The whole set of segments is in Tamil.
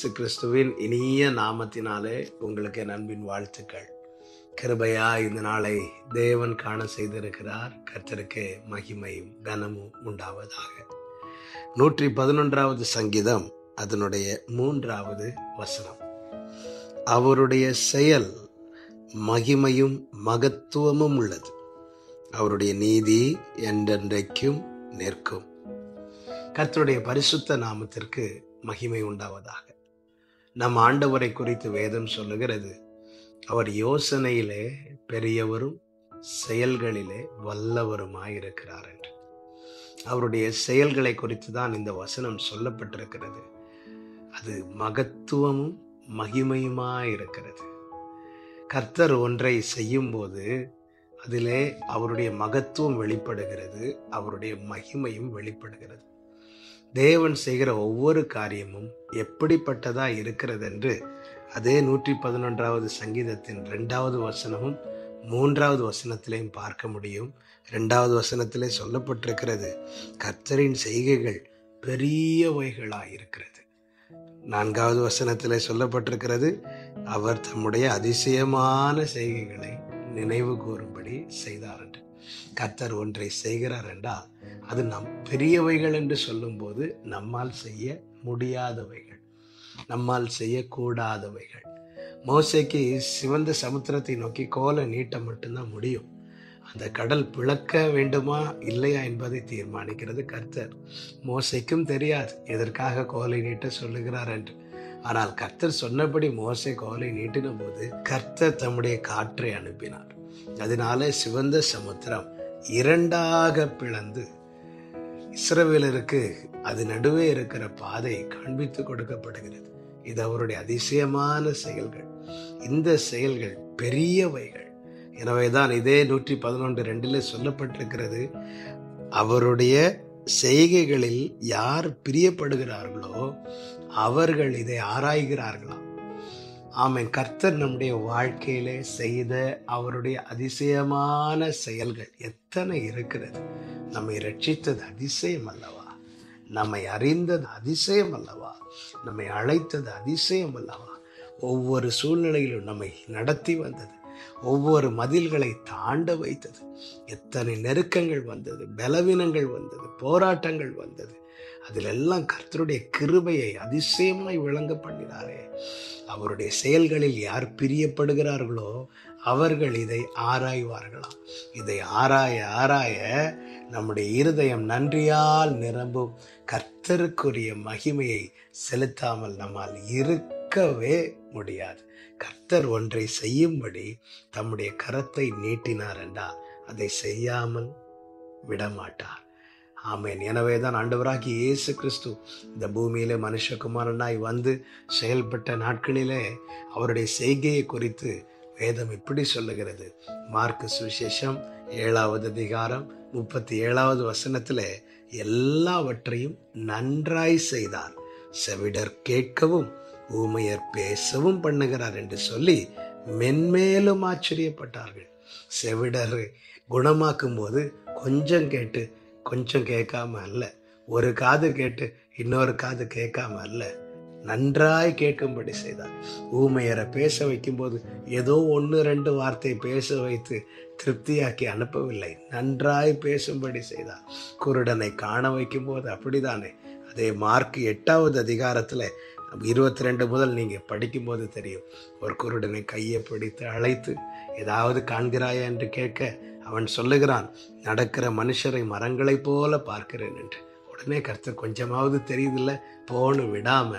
இயேசு கிறிஸ்துவின் இனிய நாமத்தினாலே உங்களுக்கு என் அன்பின் வாழ்த்துக்கள். கிருபையா இந்த நாளை தேவன் காண செய்திருக்கிறார். கர்த்தருக்கு மகிமையும் கனமும் உண்டாவதாக. 111வது சங்கீதம் அதனுடைய 3வது வசனம். அவருடைய செயல் மகிமையும் மகத்துவமும் உள்ளது, அவருடைய நீதி என்றென்றைக்கும் நிற்கும். கர்த்தருடைய பரிசுத்த நாமத்திற்கு மகிமை உண்டாவதாக. நம் ஆண்டவரை குறித்து வேதம் சொல்லுகிறது, அவர் யோசனையிலே பெரியவரும் செயல்களிலே வல்லவருமாயிருக்கிறார் என்று. அவருடைய செயல்களை குறித்து தான் இந்த வசனம் சொல்லப்பட்டிருக்கிறது. அது மகத்துவமும் மகிமையுமாயிருக்கிறது. கர்த்தர் ஒன்றை செய்யும் போது அதிலே அவருடைய மகத்துவம் வெளிப்படுகிறது, அவருடைய மகிமையும் வெளிப்படுகிறது. தேவன் செய்கிற ஒவ்வொரு காரியமும் எப்படிப்பட்டதா இருக்கிறது என்று அதே 111வது சங்கீதத்தின் 2வது வசனமும் 3வது வசனத்திலையும் பார்க்க முடியும். 2வது வசனத்திலே சொல்லப்பட்டிருக்கிறது, கர்த்தரின் செய்கைகள் பெரியவைகளாயிருக்கிறது. 4வது வசனத்திலே சொல்லப்பட்டிருக்கிறது, அவர் தம்முடைய அதிசயமான செய்கைகளை நினைவு கூறும்படி செய்தார் என்று. கர்த்தர் ஒன்றை செய்கிறார் என்றால் அது நம் பெரியவைகள் என்று சொல்லும் போது நம்மால் செய்ய முடியாதவைகள், நம்மால் செய்யக்கூடாதவைகள். மோசேக்கு சிவந்த சமுத்திரத்தை நோக்கி கோலை நீட்ட மட்டும்தான் முடியும். அந்த கடல் பிளக்க வேண்டுமா இல்லையா என்பதை தீர்மானிக்கிறது கர்த்தர். மோசேக்கும் தெரியாது எதற்காக கோலை நீட்ட சொல்லுகிறார் என்று. ஆனால் கர்த்தர் சொன்னபடி மோசே கோலை நீட்டின போது கர்த்தர் தம்முடைய காற்றை அனுப்பினார். அதனால சிவந்த சமுத்திரம் 2ஆக பிளந்து இஸ்ரவேலருக்கு அது நடுவே இருக்கிற பாதை காண்பித்து கொடுக்கப்படுகிறது. இது அவருடைய அதிசயமான செயல்கள். இந்த செயல்கள் பெரியவைகள். எனவேதான் இதே 111:2 சொல்லப்பட்டிருக்கிறது, அவருடைய செய்கைகளில் யார் பிரியப்படுகிறார்களோ அவர்கள் இதை ஆராய்கிறார்களாம். ஆமென். கர்த்தர் நம்முடைய வாழ்க்கையிலே செய்த அவருடைய அதிசயமான செயல்கள் எத்தனை இருக்கிறது. நம்மை ரட்சித்தது அதிசயம் அல்லவா? நம்மை அறிந்தது அதிசயம் அல்லவா? நம்மை அழைத்தது அதிசயம் அல்லவா? ஒவ்வொரு சூழ்நிலையிலும் நம்மை நடத்தி வந்தது, ஒவ்வொரு மதில்களை தாண்ட வைத்தது. எத்தனை நெருக்கங்கள் வந்தது, பலவீனங்கள் வந்தது, போராட்டங்கள் வந்தது. அதிலெல்லாம் கர்த்தருடைய கிருபையை அதிசயமாய் விளங்க பண்ணினாரே. அவருடைய செயல்களில் யார் பிரியப்படுகிறார்களோ அவர்கள் இதை ஆராய்வார்களாம். இதை ஆராய ஆராய நம்முடைய இருதயம் நன்றியால் நிரம்பும். கர்த்தருக்குரிய மகிமையை செலுத்தாமல் நம்மால் இருக்கவே முடியாது. கர்த்தர் ஒன்றை செய்யும்படி தம்முடைய கரத்தை நீட்டினார் என்றால் அதை செய்யாமல் விடமாட்டார். ஆமென். எனவேதான் ஆண்டவராகிய இயேசு கிறிஸ்து இந்த பூமியிலே மனுஷகுமாரனாய் வந்து செயல்பட்ட நாட்களிலே அவருடைய செய்கையை குறித்து வேதம் இப்படி சொல்லுகிறது. மார்க்கு சுவிசேஷம் 7வது அதிகாரம் 37வது வசனத்திலே எல்லாவற்றையும் நன்றாய் செய்தார், செவிடர் கேட்கவும் ஊமையர் பேசவும் பண்ணுகிறார் என்று சொல்லி மென்மேலும் ஆச்சரியப்பட்டார்கள். செவிடர் குணமாக்கும் போது கொஞ்சம் கேட்டு கொஞ்சம் கேட்காம அல்ல, ஒரு காது கேட்டு இன்னொரு காது கேட்காம அல்ல, நன்றாய் கேட்கும்படி செய்தார். ஊமையரை பேச வைக்கும் போது ஏதோ 1-2 வார்த்தை பேச வைத்து திருப்தியாக்கி அனுப்பவில்லை, நன்றாய் பேசும்படி செய்தார். குருடனை காண வைக்கும் போது அப்படித்தானே. அதே மார்க் 8வது அதிகாரத்துல 22 முதல் நீங்க படிக்கும் போது தெரியும். ஒரு குருடனை கையை பிடித்து அழைத்து ஏதாவது காண்கிறாயா என்று கேட்க அவன் சொல்லுகிறான், நடக்கிற மனுஷரை மரங்களைப் போல பார்க்கிறேன் என்று. உடனே கர்த்தர் கொஞ்சமாவது தெரியுதில்ல போன்னு விடாம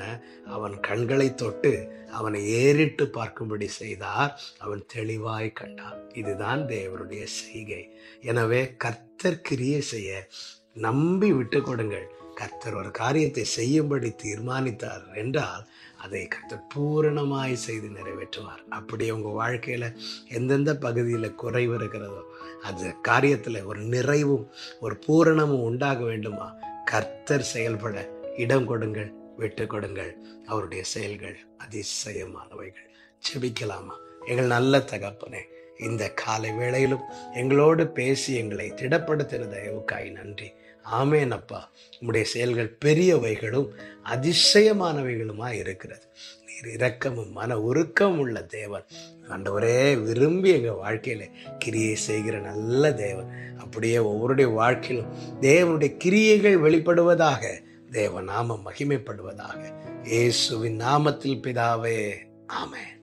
அவன் கண்களை தொட்டு அவனை ஏறிட்டு பார்க்கும்படி செய்தார். அவன் தெளிவாய் கண்டான். இதுதான் தேவனுடைய செய்கை. எனவே கர்த்தர் கிரியை செய்ய நம்பி விட்டு கொடுங்கள். கர்த்தர் ஒரு காரியத்தை செய்யும்படி தீர்மானித்தார் என்றால் அதை கர்த்தர் பூரணமாய் செய்து நிறைவேற்றுவார். அப்படி உங்க வாழ்க்கையில எந்தெந்த பகுதியில குறைவு இருக்கிறதோ அந்த காரியத்துல ஒரு நிறைவும் ஒரு பூரணமும் உண்டாக வேண்டுமா? கர்த்தர் செயல்பட இடம் கொடுங்கள், விட்டு கொடுங்கள். அவருடைய செயல்கள் அதிசயமானவைகள். ஜெபிக்கலாமா? எங்கள் நல்ல தகப்பனே, இந்த காலை வேளையிலும் எங்களோடு பேசி எங்களை திடப்படுத்தின தயவுக்காய் நன்றி. ஆமேன் அப்பா. உம்முடைய செயல்கள் பெரியவைகளும் அதிசயமானவைகளுமா இருக்கிறது. நீர் இரக்கமும் மன உருக்கம் உள்ள தேவன். ஆண்டவரே, விரும்பி எங்கள் வாழ்க்கையில கிரியை செய்கிற நல்ல தேவன். அப்படியே ஒவ்வொருடைய வாழ்க்கையிலும் தேவனுடைய கிரியைகள் வெளிப்படுவதாக, தேவ நாமம் மகிமைப்படுவதாக. இயேசுவின் நாமத்தில் பிதாவே, ஆமென்.